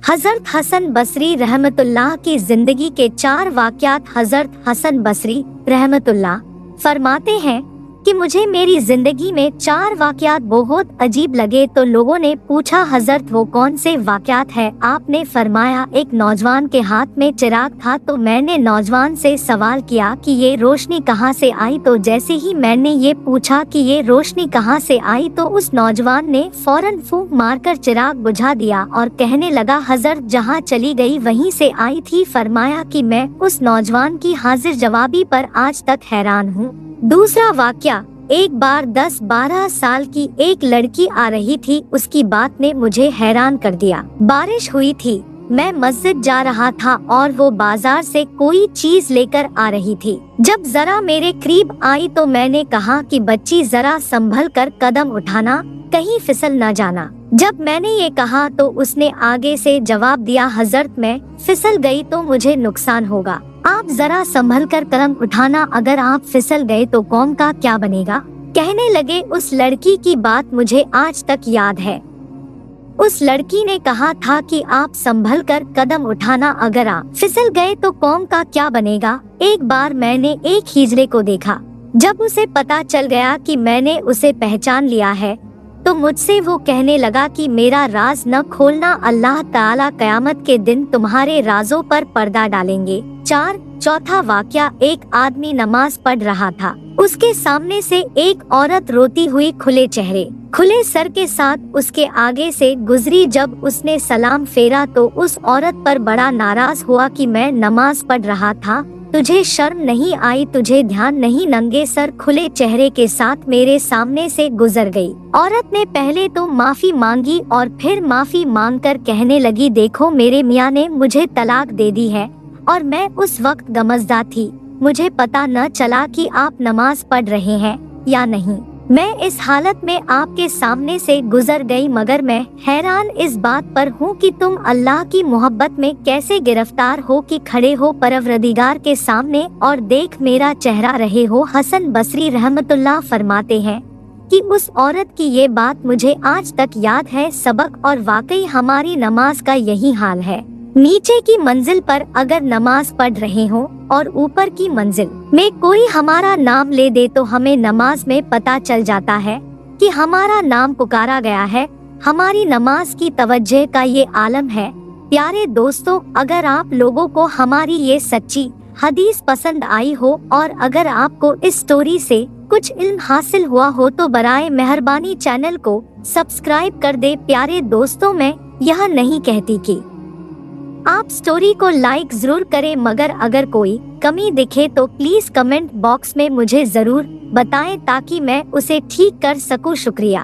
हज़रत हसन बसरी रहमतुल्लाह की जिंदगी के 4 वाक़यात। हज़रत हसन बसरी रहमतुल्लाह फरमाते हैं कि मुझे मेरी जिंदगी में 4 वाक़यात बहुत अजीब लगे। तो लोगों ने पूछा, हज़रत वो कौन से वाक़यात है? आपने फरमाया, एक नौजवान के हाथ में चिराग था। तो मैंने नौजवान से सवाल किया कि ये रोशनी कहाँ से आई? तो जैसे ही मैंने ये पूछा कि ये रोशनी कहाँ से आई, तो उस नौजवान ने फौरन फूंक मारकर चिराग बुझा दिया और कहने लगा, हज़रत जहाँ चली गई वहीं से आई थी। फरमाया कि मैं उस नौजवान की हाजिर जवाबी पर आज तक हैरान हूँ। दूसरा वाक़या, एक बार 10-12 साल की एक लड़की आ रही थी। उसकी बात ने मुझे हैरान कर दिया। बारिश हुई थी, मैं मस्जिद जा रहा था और वो बाजार से कोई चीज लेकर आ रही थी। जब जरा मेरे करीब आई तो मैंने कहा कि बच्ची जरा संभल कर कदम उठाना, कहीं फिसल न जाना। जब मैंने ये कहा तो उसने आगे से जवाब दिया, हज़रत मैं फिसल गई तो मुझे नुकसान होगा, आप जरा संभल कर कदम उठाना, अगर आप फिसल गए तो कौम का क्या बनेगा। कहने लगे, उस लड़की की बात मुझे आज तक याद है। उस लड़की ने कहा था कि आप संभल कर कदम उठाना, अगर आप फिसल गए तो कौम का क्या बनेगा। एक बार मैंने एक हिजड़े को देखा, जब उसे पता चल गया कि मैंने उसे पहचान लिया है तो मुझसे वो कहने लगा कि मेरा राज न खोलना, अल्लाह ताला कयामत के दिन तुम्हारे राजों पर पर्दा डालेंगे। चौथा वाक़या, एक आदमी नमाज पढ़ रहा था। उसके सामने से एक औरत रोती हुई खुले चेहरे खुले सर के साथ उसके आगे से गुजरी। जब उसने सलाम फेरा तो उस औरत पर बड़ा नाराज हुआ कि मैं नमाज पढ़ रहा था, तुझे शर्म नहीं आई, तुझे ध्यान नहीं, नंगे सर खुले चेहरे के साथ मेरे सामने से गुजर गई। औरत ने पहले तो माफी मांगी और फिर माफी मांगकर कहने लगी, देखो मेरे मियाँ ने मुझे तलाक दे दी है और मैं उस वक्त गमज़दा थी, मुझे पता न चला कि आप नमाज पढ़ रहे हैं या नहीं। मैं इस हालत में आपके सामने से गुजर गई, मगर मैं हैरान इस बात पर हूँ कि तुम अल्लाह की मोहब्बत में कैसे गिरफ्तार हो कि खड़े हो परवरदिगार के सामने और देख मेरा चेहरा रहे हो। हसन बसरी रहमतुल्लाह फरमाते हैं कि उस औरत की ये बात मुझे आज तक याद है सबक, और वाकई हमारी नमाज का यही हाल है। नीचे की मंजिल पर अगर नमाज पढ़ रहे हो और ऊपर की मंजिल में कोई हमारा नाम ले दे तो हमें नमाज में पता चल जाता है कि हमारा नाम पुकारा गया है। हमारी नमाज की तवज्जो का ये आलम है। प्यारे दोस्तों, अगर आप लोगों को हमारी ये सच्ची हदीस पसंद आई हो और अगर आपको इस स्टोरी से कुछ इल्म हासिल हुआ हो तो बराए मेहरबानी चैनल को सब्सक्राइब कर दे। प्यारे दोस्तों, मैं यह नहीं कहती कि आप स्टोरी को लाइक जरूर करें, मगर अगर कोई कमी दिखे तो प्लीज कमेंट बॉक्स में मुझे जरूर बताएं ताकि मैं उसे ठीक कर सकूं। शुक्रिया।